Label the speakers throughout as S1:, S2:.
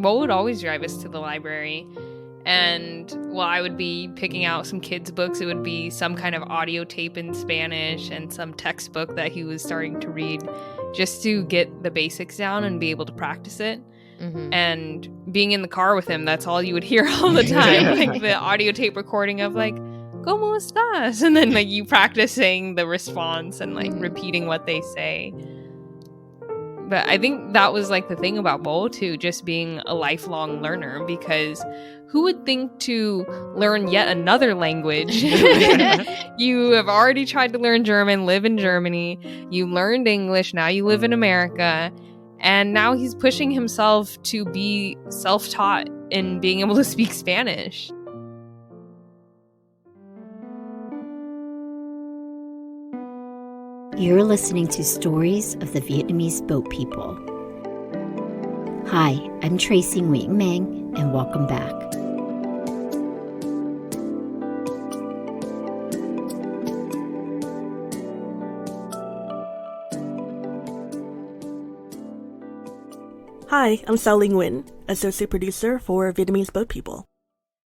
S1: Mo would always drive us to the library. And while I would be picking out some kids' books, it would be some kind of audio tape in Spanish and some textbook that he was starting to read just to get the basics down and be able to practice it. Mm-hmm. And being in the car with him, that's all you would hear all the time. Like the audio tape recording of like, ¿Cómo estás? And then like you practicing the response and like repeating what they say. But I think that was like the thing about Bo too, just being a lifelong learner, because who would think to learn yet another language? You have already tried to learn German, live in Germany. You learned English, now you live in America. And now he's pushing himself to be self-taught in being able to speak Spanish.
S2: You're listening to Stories of the Vietnamese Boat People. Hi, I'm Tracy Nguyễn Mang, and welcome back.
S3: Hi, I'm Sally Nguyen, Associate Producer for Vietnamese Boat People.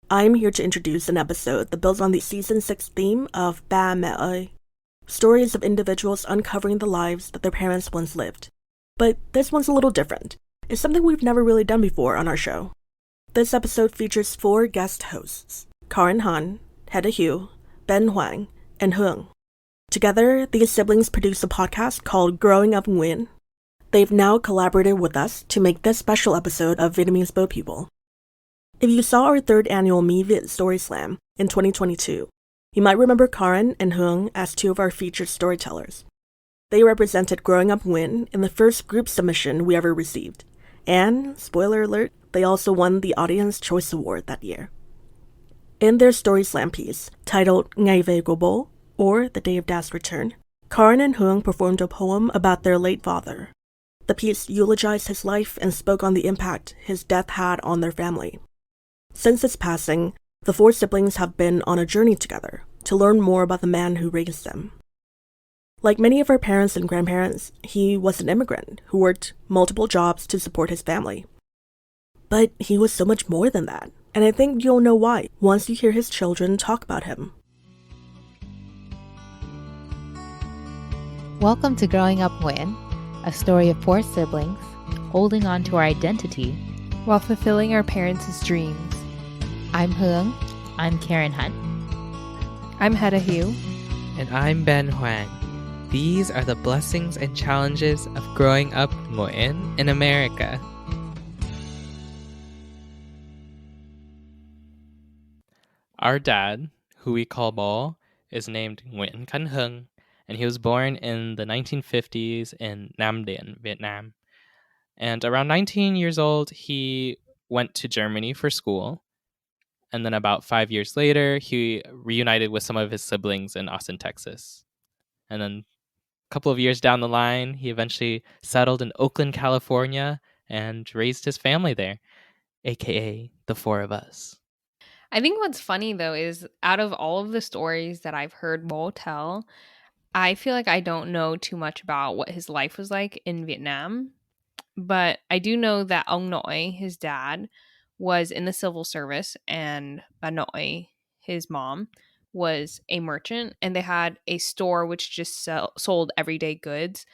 S3: I'm here to introduce an episode that builds on the Season 6 theme of Ba Mẹ ơi, stories of individuals uncovering the lives that their parents once lived. But this one's a little different. It's something we've never really done before on our show. This episode features 4 guest hosts, Karin Hạnh, Hedda Hiếu, Ben Hoàng, and Hương. Together, these siblings produce a podcast called Growing Up Nguyen. They've now collaborated with us to make this special episode of Vietnamese Boat People. If you saw our 3rd annual Me Viet Story Slam in 2022, you might remember Karin and Hương as 2 of our featured storytellers. They represented Growing Up Nguyen in the first group submission we ever received. And, spoiler alert, they also won the Audience Choice Award that year. In their Story Slam piece, titled Ngày Về Của Bố, or The Day of Dad's Return, Karin and Hương performed a poem about their late father. The piece eulogized his life and spoke on the impact his death had on their family. Since his passing, the 4 siblings have been on a journey together to learn more about the man who raised them. Like many of our parents and grandparents, he was an immigrant who worked multiple jobs to support his family. But he was so much more than that, and I think you'll know why once you hear his children talk about him.
S4: Welcome to Growing Up Nguyen, a story of 4 siblings holding on to our identity
S1: while fulfilling our parents' dreams.
S4: I'm Hương. I'm Karin Hạnh.
S1: I'm Hedda Hiếu.
S5: And I'm Ben Hoàng. These are the blessings and challenges of growing up Nguyen in America. Our dad, who we call Bo, is named Nguyễn Khánh Hưng, and he was born in the 1950s in Nam Dien, Vietnam. And around 19 years old, he went to Germany for school. And then about 5 years later, he reunited with some of his siblings in Austin, Texas. And then a couple of years down the line, he eventually settled in Oakland, California, and raised his family there, aka the 4 of us.
S1: I think what's funny, though, is out of all of the stories that I've heard Mo tell, I feel like I don't know too much about what his life was like in Vietnam. But I do know that ông nội, his dad, was in the civil service, and bà nội, his mom, was a merchant, and they had a store which just sold everyday goods.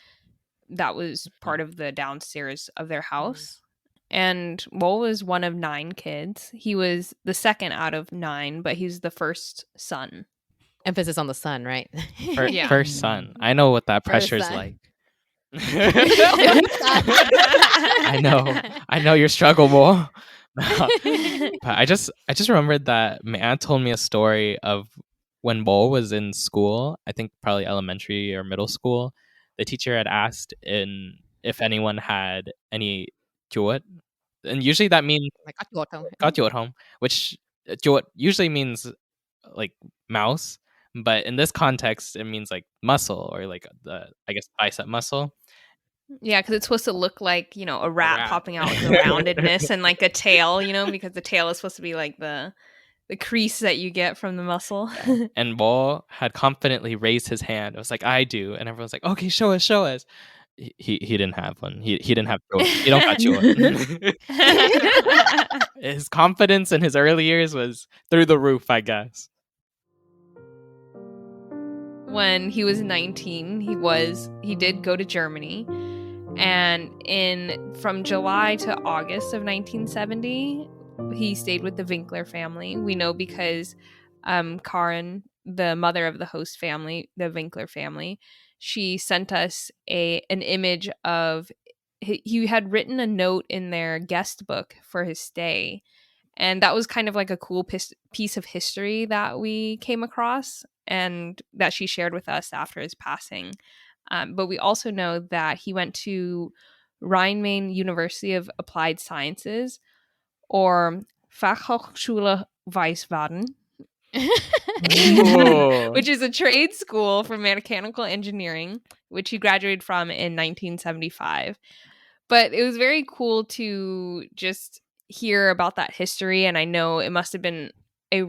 S1: That was part of the downstairs of their house. And Bo was one of 9 kids. He was the second out of 9, but he's the first son.
S4: Emphasis on the son, right?
S1: Yeah.
S5: First son. I know what that pressure's like. I know your struggle, Bo. But I just remembered that my aunt told me a story of when Bo was in school, I think probably elementary or middle school. The teacher had asked if anyone had any chuột, and usually that means
S4: like got
S5: chuột home, which chuột usually means like mouse, but in this context it means like muscle, or like the, I guess, bicep muscle.
S1: Yeah, because it's supposed to look like, a rat popping out with the roundedness and like a tail, because the tail is supposed to be like the crease that you get from the muscle.
S5: And Bo had confidently raised his hand. It was like, I do. And everyone's like, okay, show us. he didn't have one. He didn't have children. He don't got children. His confidence in his early years was through the roof, I guess.
S1: When he was 19, he did go to Germany, and from July to August of 1970, he stayed with the Winkler family. We know because Karin, the mother of the host family, the Winkler family, she sent us an image of, he had written a note in their guest book for his stay. And that was kind of like a cool piece of history that we came across and that she shared with us after his passing. But we also know that he went to Rhein-Main University of Applied Sciences, or Fachhochschule Wiesbaden, which is a trade school for mechanical engineering, which he graduated from in 1975. But it was very cool to just hear about that history. And I know it must have been I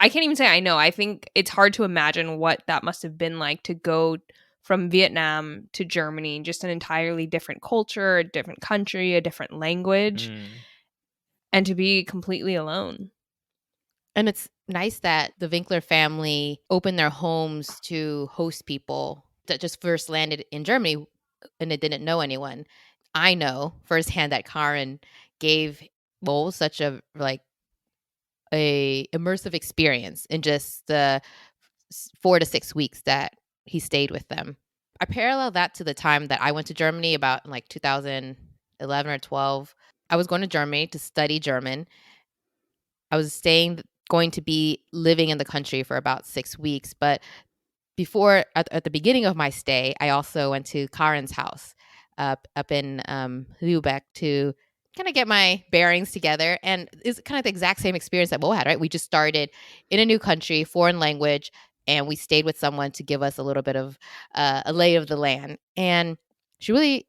S1: can't even say I know. I think it's hard to imagine what that must have been like to go from Vietnam to Germany, just an entirely different culture, a different country, a different language, and to be completely alone.
S4: And it's nice that the Winkler family opened their homes to host people that just first landed in Germany and they didn't know anyone. I know firsthand that Karin gave Bo such a immersive experience in just the 4 to 6 weeks that he stayed with them. I parallel that to the time that I went to Germany about like 2011 or 12. I was going to Germany to study German. I was going to be living in the country for about 6 weeks. But before, at the beginning of my stay, I also went to Karin's house up in Lübeck to kind of get my bearings together. And it's kind of the exact same experience that Bo had, right? We just started in a new country, foreign language, and we stayed with someone to give us a little bit of a lay of the land. And she really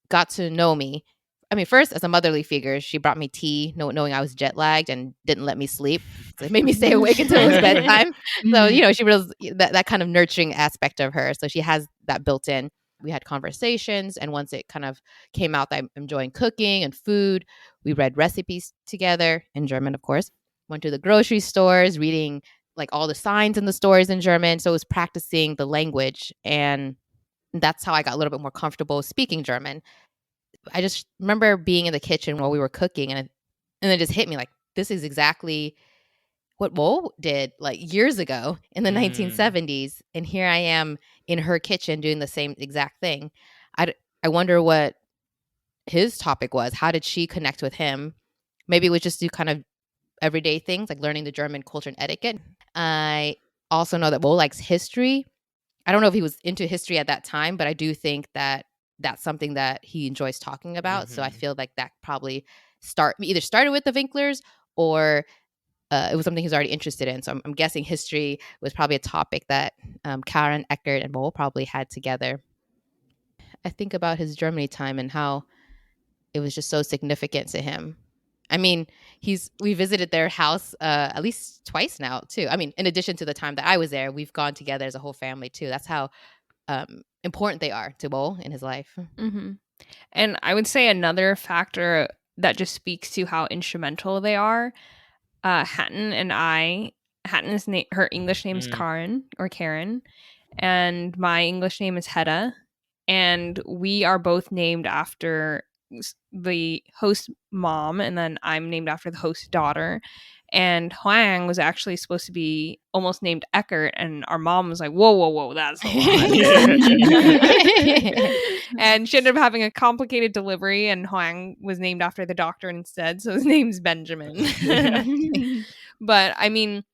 S4: got to know me. I mean, first, as a motherly figure, she brought me tea, knowing I was jet lagged and didn't let me sleep. So it made me stay awake until it was bedtime. So, she was that kind of nurturing aspect of her. So she has that built in. We had conversations. And once it kind of came out that I'm enjoying cooking and food, we read recipes together in German, of course. Went to the grocery stores, reading like all the signs in the stores in German. So it was practicing the language. And that's how I got a little bit more comfortable speaking German. I just remember being in the kitchen while we were cooking and it just hit me like, this is exactly what Bo did like years ago in the 1970s. And here I am in her kitchen doing the same exact thing. I wonder what his topic was. How did she connect with him? Maybe it was just do kind of everyday things like learning the German culture and etiquette. I also know that Bo likes history. I don't know if he was into history at that time, but I do think that that's something that he enjoys talking about. So I feel like that probably either started with the Winklers or it was something he's already interested in. So I'm guessing history was probably a topic that Karin, Eckert, and Bo probably had together. I think about his Germany time and how it was just so significant to him. I mean, we visited their house at least twice now, too. I mean, in addition to the time that I was there, we've gone together as a whole family, too. That's how important they are to Bo in his life.
S1: Mm-hmm. And I would say another factor that just speaks to how instrumental they are, Hatton and I, Hatton's her English name is Karen, and my English name is Hedda, and we are both named after the host mom, and then I'm named after the host daughter. And Huang was actually supposed to be almost named Eckert, and our mom was like, whoa, that's a lot. And she ended up having a complicated delivery, and Huang was named after the doctor instead, so his name's Benjamin. But, I mean,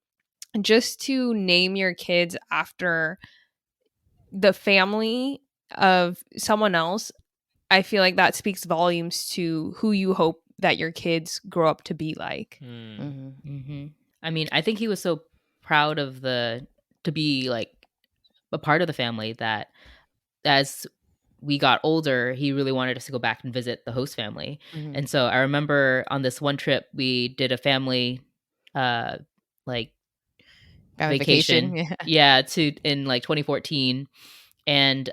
S1: just to name your kids after the family of someone else, I feel like that speaks volumes to who you hope that your kids grow up to be like.
S6: I mean, I think he was so proud of to be like a part of the family that as we got older, he really wanted us to go back and visit the host family. And so I remember on this one trip, we did a family vacation. In like 2014. And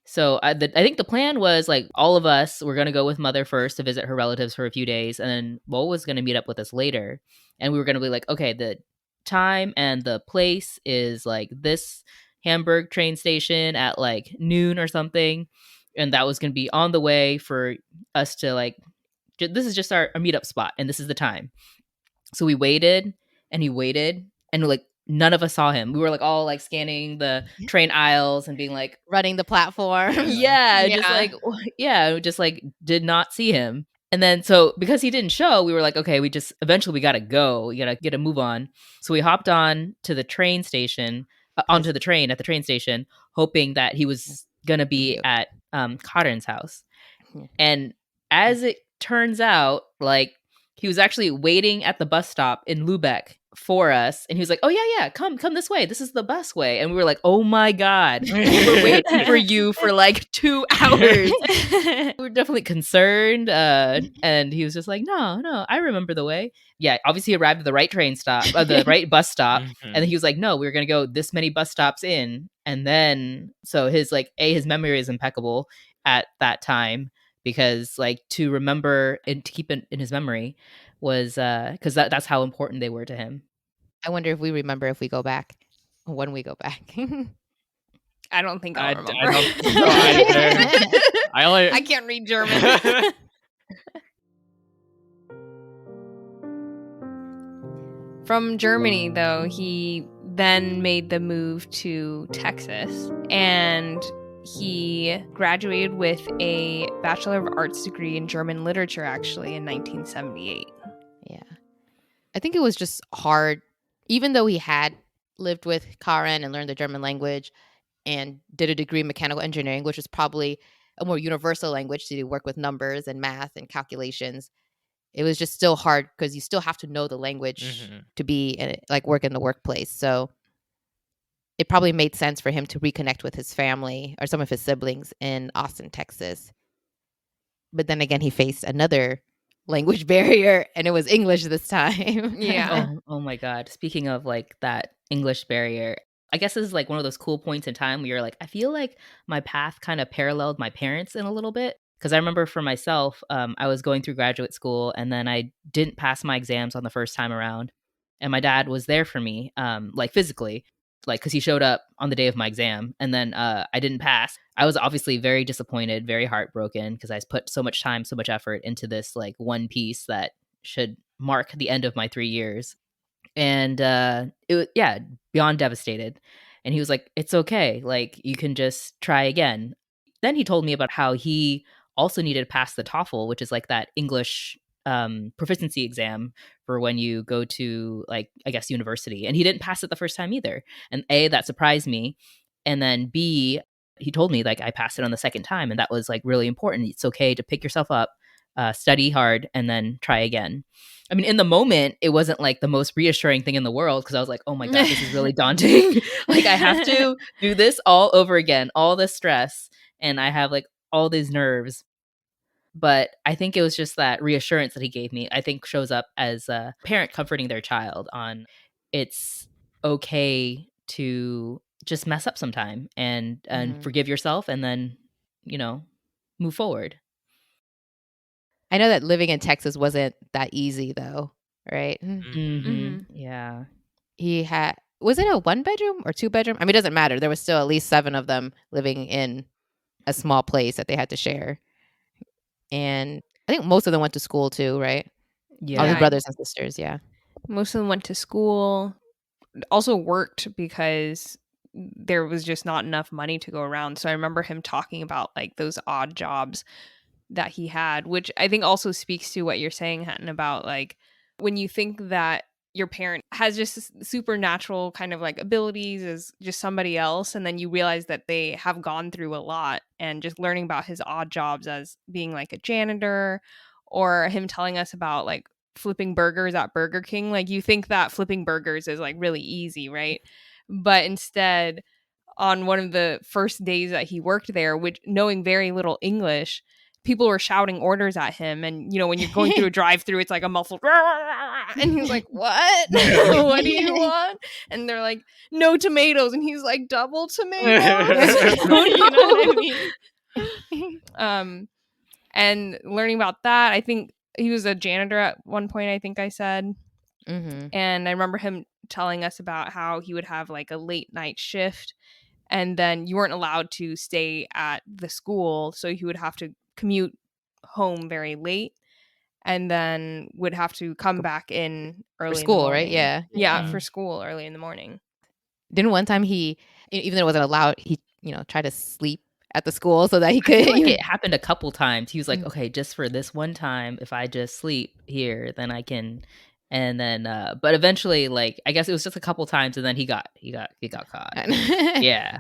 S6: so I think the plan was like all of us were going to go with Mother first to visit her relatives for a few days, and then Bo was going to meet up with us later. And we were going to be like, okay, the time and the place is like this Hamburg train station at like noon or something. And that was going to be on the way for us to like, this is just our meetup spot, and this is the time. So we waited, and he waited, and like none of us saw him. We were like all like scanning the train aisles and being like
S4: running the platform.
S6: just like did not see him. And then so because he didn't show, we were like, okay, eventually we gotta go. We gotta get a move on. So we hopped on to the train station, onto the train at the train station, hoping that he was gonna be at Karin's house. And as it turns out, like he was actually waiting at the bus stop in Lübeck for us, and he was like, oh yeah, come this way, this is the bus way. And we were like, oh my god, we were waiting for you for like 2 hours. We were definitely concerned, and he was just like, no, I remember the way. Yeah, obviously he arrived at the right train stop, the right bus stop. And then he was like, no, we were gonna go this many bus stops in. And then so his his memory is impeccable at that time, because like to remember and to keep it in his memory was because that's how important they were to him.
S4: I wonder if we remember if we go back, when we go back.
S1: I don't think I'll remember.
S5: I don't think so either.
S1: I can't read German. From Germany, though, he then made the move to Texas, and he graduated with a Bachelor of Arts degree in German literature, actually, in 1978.
S4: Yeah. I think it was just hard, even though he had lived with Karin and learned the German language and did a degree in mechanical engineering, which is probably a more universal language to work with numbers and math and calculations. It was just still hard because you still have to know the language to be work in the workplace. So it probably made sense for him to reconnect with his family or some of his siblings in Austin, Texas. But then again, he faced another language barrier, and it was English this time.
S1: Yeah.
S6: Oh my god. Speaking of like that English barrier, I guess this is like one of those cool points in time where you're like, I feel like my path kind of paralleled my parents in a little bit. Because I remember for myself, I was going through graduate school, and then I didn't pass my exams on the first time around. And my dad was there for me, like physically, like because he showed up on the day of my exam, and then I didn't pass. I was obviously very disappointed, very heartbroken, because I put so much time, so much effort into this like one piece that should mark the end of my 3 years. And it was, beyond devastated. And he was like, it's okay, like you can just try again. Then he told me about how he also needed to pass the TOEFL, which is like that English proficiency exam for when you go to like, I guess, university. And he didn't pass it the first time either. And A, that surprised me. And then B, he told me like I passed it on the second time. And that was like really important. It's okay to pick yourself up, study hard, and then try again. I mean, in the moment, it wasn't like the most reassuring thing in the world, because I was like, oh my God, this is really daunting. Like I have to do this all over again, all this stress. And I have like all these nerves. But I think it was just that reassurance that he gave me, I think shows up as a parent comforting their child on it's okay to just mess up sometime and forgive yourself, and then, move forward.
S4: I know that living in Texas wasn't that easy though, right?
S6: Yeah.
S4: He had, was it a 1-bedroom or 2-bedroom? I mean, it doesn't matter. There was still at least 7 of them living in a small place that they had to share. And I think most of them went to school too, right?
S6: Yeah.
S4: All his brothers and sisters, yeah.
S1: Most of them went to school, also worked because there was just not enough money to go around. So I remember him talking about like those odd jobs that he had, which I think also speaks to what you're saying, Hatton, about like when you think that your parent has just supernatural kind of like abilities as just somebody else, and then you realize that they have gone through a lot, and just learning about his odd jobs as being like a janitor, or him telling us about like flipping burgers at Burger King. Like you think that flipping burgers is like really easy, right? But instead, on one of the first days that he worked there, which knowing very little English, people were shouting orders at him. And, when you're going through a drive-through, it's like a muffled, And he's like, what? What do you want? And they're like, no tomatoes. And he's like, double tomatoes. You know what I mean? And learning about that, I think he was a janitor at one point, I think I said.
S4: Mm-hmm.
S1: And I remember him telling us about how he would have like a late night shift, and then you weren't allowed to stay at the school, so he would have to commute home very late, and then would have to come back in early
S4: For school,
S1: in the
S4: right?
S1: morning.
S4: Yeah.
S1: Yeah, for school early in the morning.
S4: Didn't one time he, even though it wasn't allowed, he, tried to sleep at the school so that he could.
S6: I feel like it happened a couple times. He was like, okay, just for this one time, if I just sleep here, then I can. And then, but eventually, like, I guess it was just a couple times, and then he got caught. Yeah.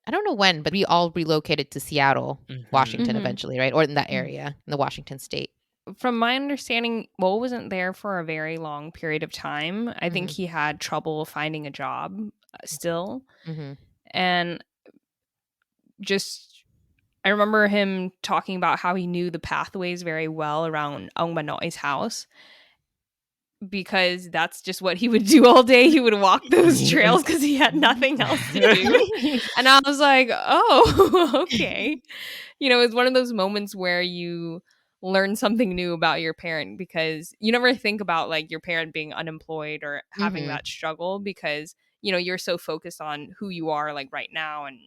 S4: I don't know when, but we all relocated to Seattle, Washington,
S1: Mhm.
S4: eventually, right? Or in that area, in the Washington state.
S1: From my understanding, Mo wasn't there for a very long period of time. I think he had trouble finding a job still.
S4: Mm-hmm.
S1: And just, I remember him talking about how he knew the pathways very well around Ông Bà Nội house, because that's just what he would do all day. He would walk those trails because he had nothing else to do. And I was like, oh, okay. It's one of those moments where you learn something new about your parent, because you never think about like your parent being unemployed or having that struggle, because you're so focused on who you are like right now and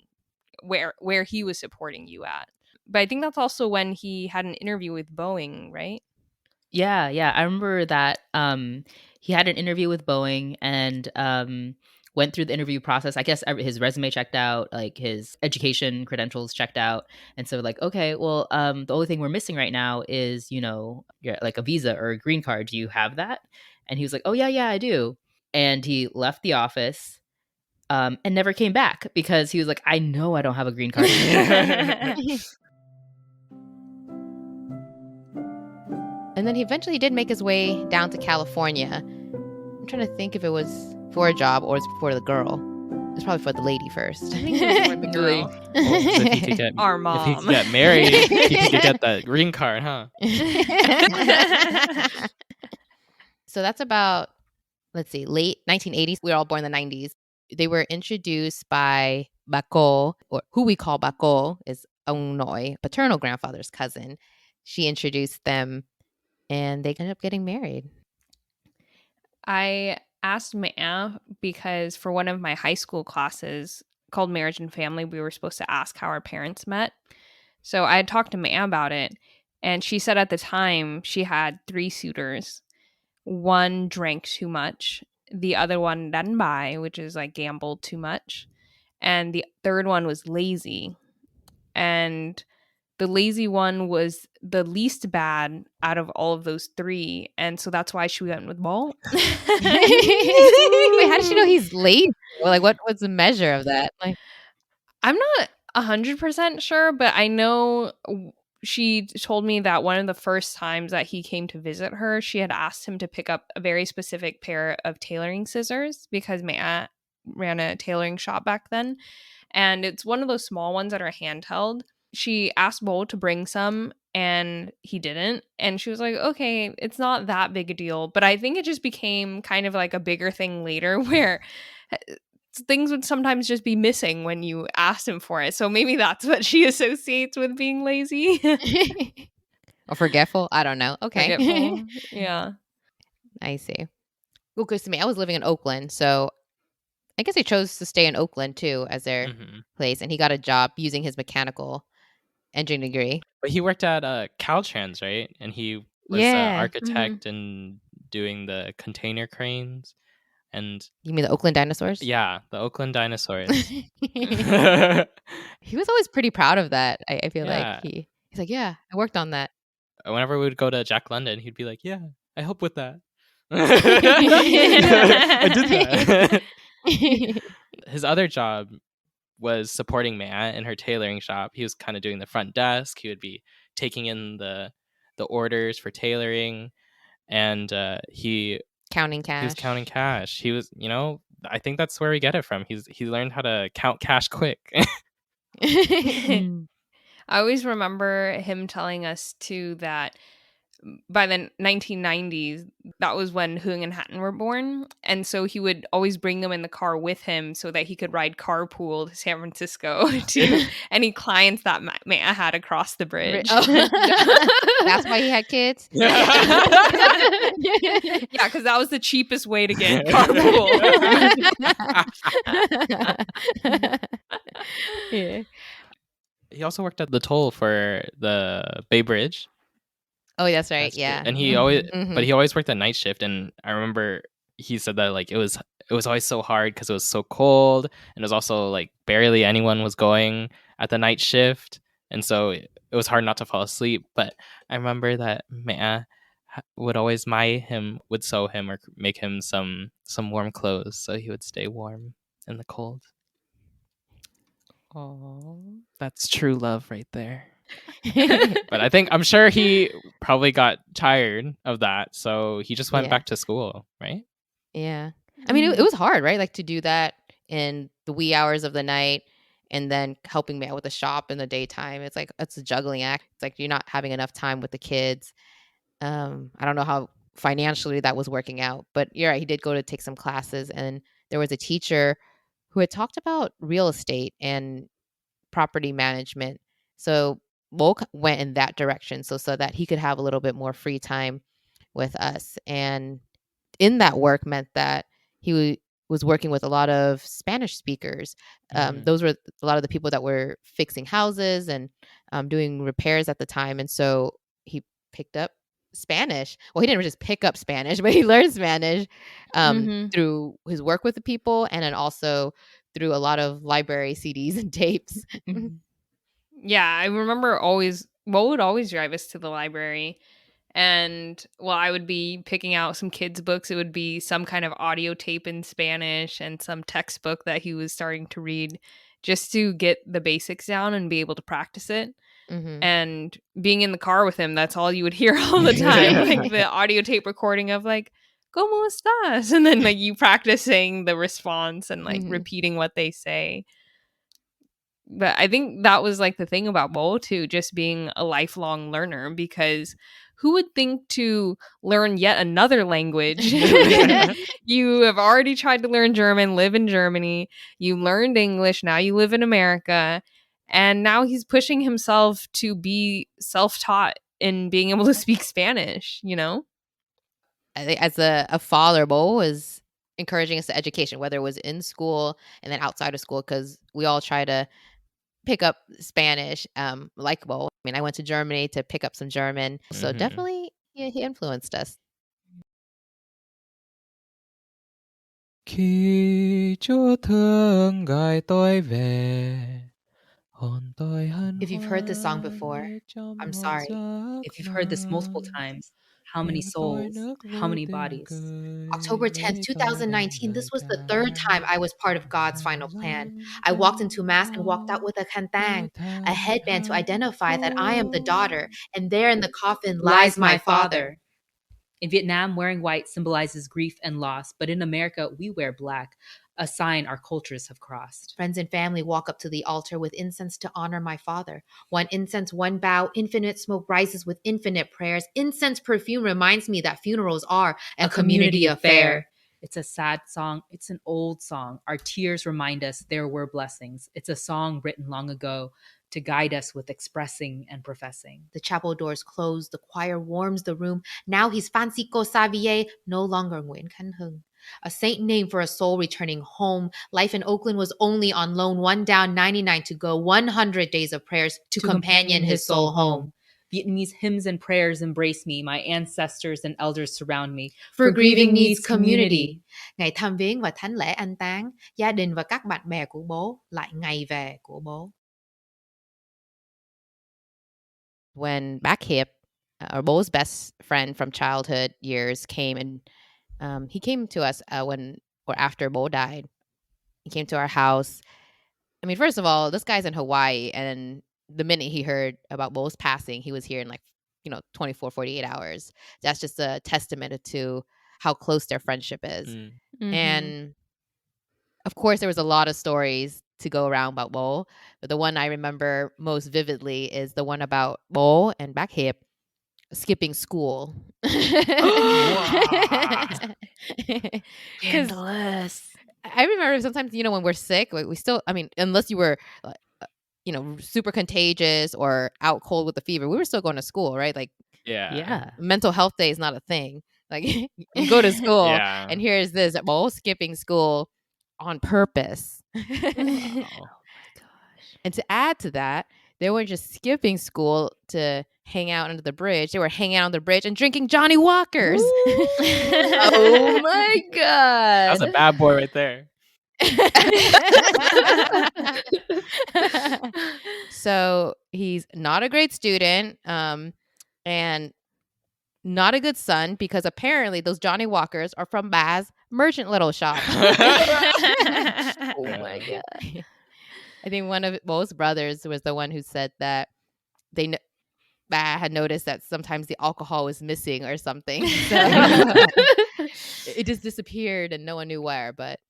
S1: where he was supporting you at. But I think that's also when he had an interview with Boeing, right?
S6: Yeah. I remember that he had an interview with Boeing and went through the interview process. I guess his resume checked out, like his education credentials checked out. And so like, okay, well, the only thing we're missing right now is, like a visa or a green card. Do you have that? And he was like, oh, yeah, I do. And he left the office and never came back because he was like, I know I don't have a green card.
S4: And then he eventually did make his way down to California. I'm trying to think if it was for a job or it's for the girl. It's probably for the lady first.
S1: I think it was for the girl.
S5: So if he could get,
S1: Our
S5: if
S1: mom.
S5: he could get married, he could get that green card, huh?
S4: So that's about, let's see, late 1980s. We were all born in the 90s. They were introduced by Bako, or who we call Bako is Ông Nội, paternal grandfather's cousin. She introduced them, and they ended up getting married.
S1: I asked Maya because for one of my high school classes called Marriage and Family, we were supposed to ask how our parents met. So I had talked to Maya about it, and she said at the time she had 3 suitors. One drank too much, the other one didn't buy, which is like gambled too much, and the third one was lazy. And the lazy one was the least bad out of all of those 3. And so that's why she went with Mo.
S4: Wait, how did she know he's late? Like, what was the measure of that? Like,
S1: I'm not 100% sure, but I know she told me that one of the first times that he came to visit her, she had asked him to pick up a very specific pair of tailoring scissors because Maya ran a tailoring shop back then. And it's one of those small ones that are handheld. She asked Bo to bring some and he didn't. And she was like, okay, it's not that big a deal. But I think it just became kind of like a bigger thing later where things would sometimes just be missing when you asked him for it. So maybe that's what she associates with being lazy.
S4: or forgetful? I don't know. Okay.
S1: Forgetful. Yeah.
S4: I see. Well, because to me, I was living in Oakland, so I guess he chose to stay in Oakland too as their place, and he got a job using his mechanical engineering degree.
S5: But he worked at Caltrans, right? And he was an architect and doing the container cranes. And
S4: you mean the Oakland dinosaurs?
S5: Yeah, the Oakland dinosaurs.
S4: He was always pretty proud of that. I feel like he's like, yeah, I worked on that.
S5: Whenever we would go to Jack London, he'd be like, yeah, I helped with that. I did that. His other job was supporting Maya in her tailoring shop. He was kind of doing the front desk. He would be taking in the orders for tailoring, and he
S4: counting cash.
S5: He was counting cash. He was, I think that's where we get it from. He learned how to count cash quick.
S1: I always remember him telling us too that by the 1990s, that was when Hương and Hatton were born. And so he would always bring them in the car with him so that he could ride carpool to San Francisco to any clients that Mea had across the bridge.
S4: That's why he had kids?
S1: Yeah, because that was the cheapest way to get carpool.
S4: Yeah.
S5: He also worked at the toll for the Bay Bridge.
S4: Oh, that's right. Yeah.
S5: And he always, but he always worked a night shift. And I remember he said that like it was always so hard because it was so cold, and it was also like barely anyone was going at the night shift, and so it was hard not to fall asleep. But I remember that Mea would always would sew him or make him some warm clothes so he would stay warm in the cold. Oh, that's true love right there. But I'm sure he probably got tired of that, so he just went back to school, right?
S4: Yeah. I mean, it was hard, right? Like to do that in the wee hours of the night and then helping me out with the shop in the daytime. It's like, it's a juggling act. It's like you're not having enough time with the kids. I don't know how financially that was working out, but you're right. He did go to take some classes, and there was a teacher who had talked about real estate and property management. So Bo went in that direction so that he could have a little bit more free time with us. And in that work meant that he was working with a lot of Spanish speakers. Those were a lot of the people that were fixing houses and doing repairs at the time. And so he picked up Spanish. Well, he didn't just pick up Spanish, but he learned Spanish through his work with the people, and then also through a lot of library CDs and tapes.
S1: Yeah, I remember Mo would always drive us to the library, and while I would be picking out some kids' books, it would be some kind of audio tape in Spanish and some textbook that he was starting to read just to get the basics down and be able to practice it. And being in the car with him, that's all you would hear all the time, like the audio tape recording of like, ¿Cómo estás? And then like you practicing the response and like repeating what they say. But I think that was like the thing about Bo too, just being a lifelong learner, because who would think to learn yet another language? You have already tried to learn German, live in Germany, you learned English, now you live in America, and now he's pushing himself to be self-taught in being able to speak Spanish, you know?
S4: I think as a father, Bo was encouraging us to education, whether it was in school and then outside of school, because we all try to pick up Spanish, like Bo. I mean, I went to Germany to pick up some German. So definitely he influenced us.
S5: Khi Chúa thương gọi tôi về, hồn tôi hân
S7: If you've heard this song before,
S5: hoan trong
S7: I'm
S5: một
S7: sorry.
S5: giấc
S6: If you've heard this multiple
S5: mơ.
S6: times, how many souls, how many bodies?
S7: October 10th, 2019, this was the third time I was part of God's final plan. I walked into Mass and walked out with a kantang, a headband to identify that I am the daughter, and there in the coffin lies my father.
S6: In Vietnam, wearing white symbolizes grief and loss, but in America, we wear black, a sign our cultures have crossed.
S7: Friends and family walk up to the altar with incense to honor my father. One incense, one bow, infinite smoke rises with infinite prayers. Incense perfume reminds me that funerals are a community affair.
S6: It's a sad song. It's an old song. Our tears remind us there were blessings. It's a song written long ago to guide us with expressing and professing.
S7: The chapel doors close. The choir warms the room. Now he's Francisco Xavier, no longer Nguyễn Khánh Hưng. A saint name for a soul returning home. Life in Oakland was only on loan. 1 down, 99 to go. 100 days of prayers to companion his soul home.
S6: Vietnamese hymns and prayers embrace me. My ancestors and elders surround me.
S7: For grieving needs community. Ngày thăm viếng và thánh lễ an táng, gia đình và các bạn bè của bố lại ngày về của bố.
S4: When back hip, our Bo's best friend from childhood years came, and he came to us after Bo died. He came to our house. I mean, first of all, this guy's in Hawaii, and the minute he heard about Bo's passing, he was here in 24, 48 hours. That's just a testament to how close their friendship is. And of course, there was a lot of stories to go around about Bo, but the one I remember most vividly is the one about Bo and Back Hip. skipping school.
S3: Scandalous.
S4: I remember sometimes, when we're sick, we still, unless you were, super contagious or out cold with a fever, we were still going to school, right? Like,
S6: Yeah.
S4: mental health day is not a thing. Like, you go to school,
S5: Yeah.
S4: and here's this, skipping school on purpose.
S5: Wow.
S4: And to add to that, they weren't just skipping school to hang out under the bridge. They were hanging out on the bridge and drinking Johnny Walkers.
S6: Oh my God.
S5: That's a bad boy right there.
S4: So he's not a great student, and not a good son, because apparently those Johnny Walkers are from Ba's merchant little shop.
S6: Oh my God.
S4: I think one of Bo's brothers was the one who said that Ba had noticed that sometimes the alcohol was missing or something. So it just disappeared and no one knew where. But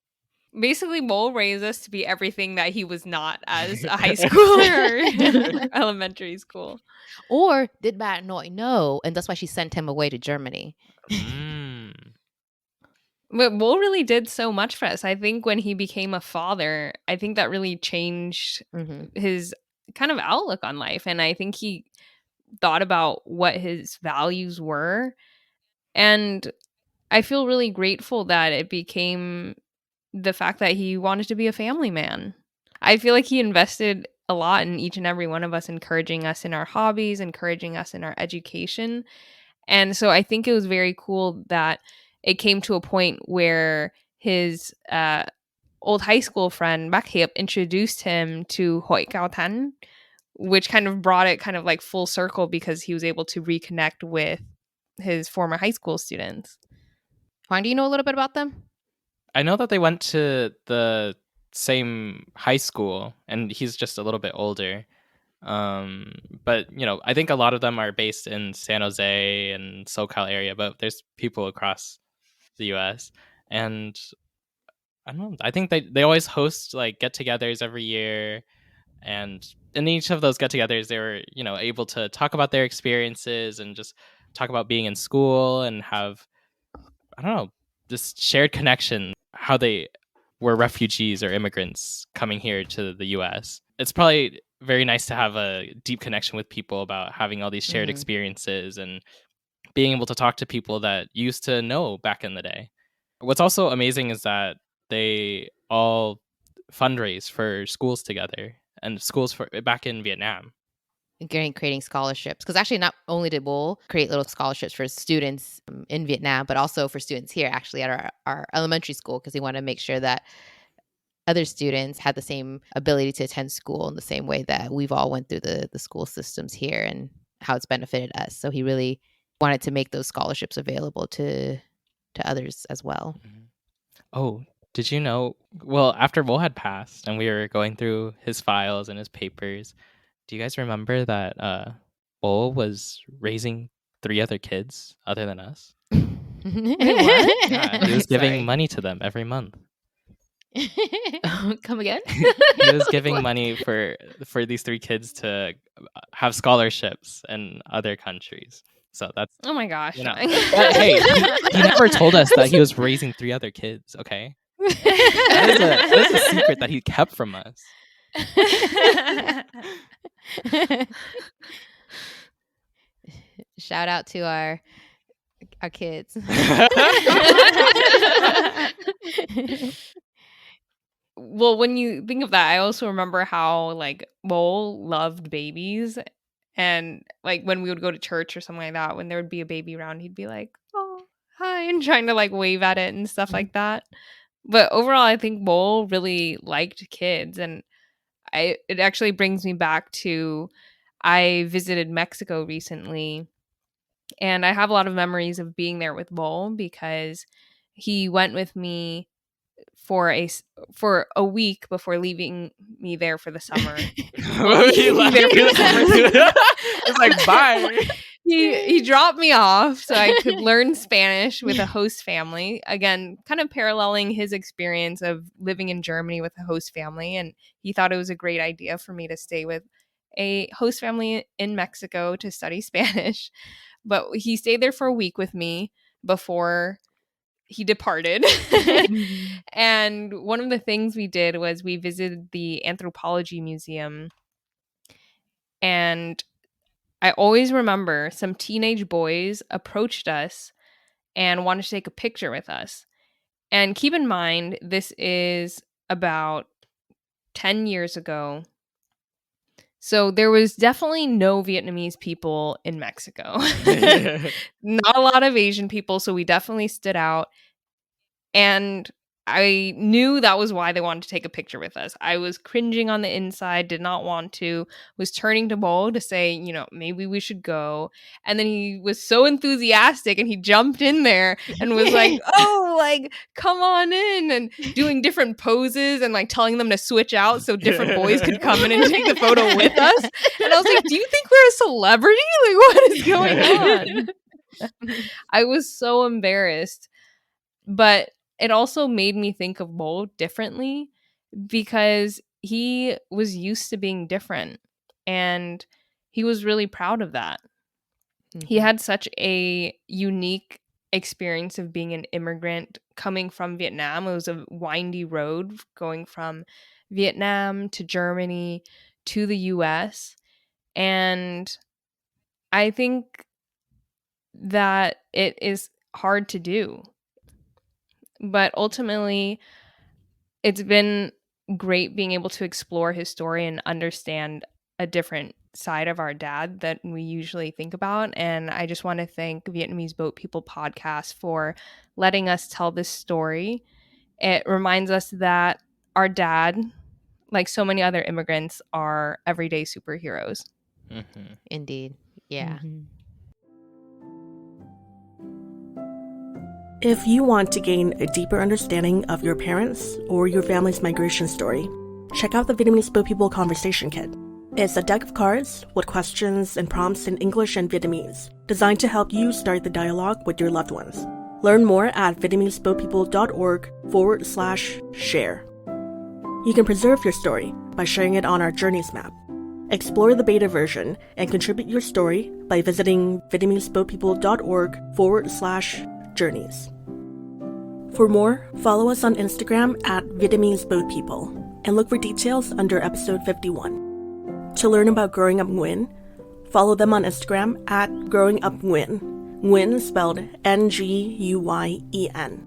S1: basically, Mo raised us to be everything that he was not as a high schooler or elementary school.
S4: Or did Ba not know, and that's why she sent him away to Germany?
S1: But Mo really did so much for us. I think when he became a father, I think that really changed his kind of outlook on life. And I think he thought about what his values were. And I feel really grateful that it became the fact that he wanted to be a family man. I feel like he invested a lot in each and every one of us, encouraging us in our hobbies, encouraging us in our education. And so I think it was very cool that it came to a point where his old high school friend, Bakhiep, introduced him to Hoi Cao Tan, which kind of brought it kind of like full circle because he was able to reconnect with his former high school students.
S4: Huang, do you know a little bit about them?
S5: I know that they went to the same high school, and he's just a little bit older. But I think a lot of them are based in San Jose and SoCal area, but there's people across the US. And I don't know, I think they always host like get-togethers every year, and in each of those get-togethers they were able to talk about their experiences and just talk about being in school and have, I don't know, this shared connection, how they were refugees or immigrants coming here to the US. It's probably very nice to have a deep connection with people about having all these shared experiences and being able to talk to people that used to know back in the day. What's also amazing is that they all fundraise for schools together, and schools for back in Vietnam.
S4: Creating scholarships, because actually not only did Bo create little scholarships for students in Vietnam, but also for students here actually at our elementary school, because he wanted to make sure that other students had the same ability to attend school in the same way that we've all went through the school systems here and how it's benefited us. So he really wanted to make those scholarships available to others as well.
S5: Oh, did you know? Well, after Bo had passed and we were going through his files and his papers, do you guys remember that Bo was raising 3 other kids other than us?
S4: Wait, what?
S5: Yeah, he was giving money to them every month.
S6: Come again?
S5: He was giving money for these 3 kids to have scholarships in other countries. So that's,
S1: Oh my gosh.
S5: but hey, he never told us that he was raising 3 other kids. Okay, that is a secret that he kept from us.
S4: Shout out to our kids.
S1: Well, when you think of that, I also remember how like Mo loved babies, and like when we would go to church or something like that, when there would be a baby around, he'd be like, "Oh, hi," and trying to like wave at it and stuff like that. But overall, I think Mo really liked kids, and it actually brings me back to I visited Mexico recently, and I have a lot of memories of being there with Mo because he went with me for a week before leaving me there for the summer.
S5: It's like, bye.
S1: He dropped me off so I could learn Spanish with a host family. Again, kind of paralleling his experience of living in Germany with a host family. And he thought it was a great idea for me to stay with a host family in Mexico to study Spanish, but he stayed there for a week with me before he departed. And one of the things we did was we visited the anthropology museum. And I always remember some teenage boys approached us and wanted to take a picture with us. And keep in mind, this is about 10 years ago. So there was definitely no Vietnamese people in Mexico. Not a lot of Asian people, so we definitely stood out. And I knew that was why they wanted to take a picture with us. I was cringing on the inside, did not want to, was turning to Bo to say, you know, maybe we should go. And then he was so enthusiastic and he jumped in there and was like, oh, like, come on in, and doing different poses and like telling them to switch out so different boys could come in and take the photo with us. And I was like, do you think we're a celebrity? Like, what is going on? I was so embarrassed. But it also made me think of Bo differently because he was used to being different and he was really proud of that. Mm-hmm. He had such a unique experience of being an immigrant coming from Vietnam. It was a windy road going from Vietnam to Germany to the US. And I think that it is hard to do. But ultimately, it's been great being able to explore his story and understand a different side of our dad that we usually think about. And I just want to thank Vietnamese Boat People podcast for letting us tell this story. It reminds us that our dad, like so many other immigrants, are everyday superheroes.
S4: Mm-hmm. Indeed. Yeah.
S6: Mm-hmm.
S3: If you want to gain a deeper understanding of your parents' or your family's migration story, check out the Vietnamese Boat People Conversation Kit. It's a deck of cards with questions and prompts in English and Vietnamese, designed to help you start the dialogue with your loved ones. Learn more at vietnameseboatpeople.org/share. You can preserve your story by sharing it on our Journeys map. Explore the beta version and contribute your story by visiting vietnameseboatpeople.org/journeys. For more, follow us on Instagram at Vietnamese Boat People and look for details under episode 51. To learn about Growing Up Nguyen, follow them on Instagram at Growing Up Nguyen. Nguyen spelled Nguyen.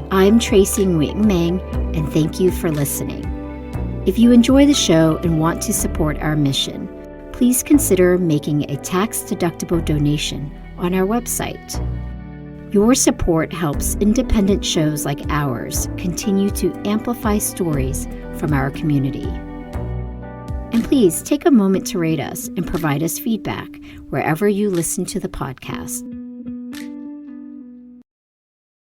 S2: I'm Tracy Nguyễn Mang, and thank you for listening. If you enjoy the show and want to support our mission, please consider making a tax-deductible donation on our website. Your support helps independent shows like ours continue to amplify stories from our community. And please take a moment to rate us and provide us feedback wherever you listen to the podcast.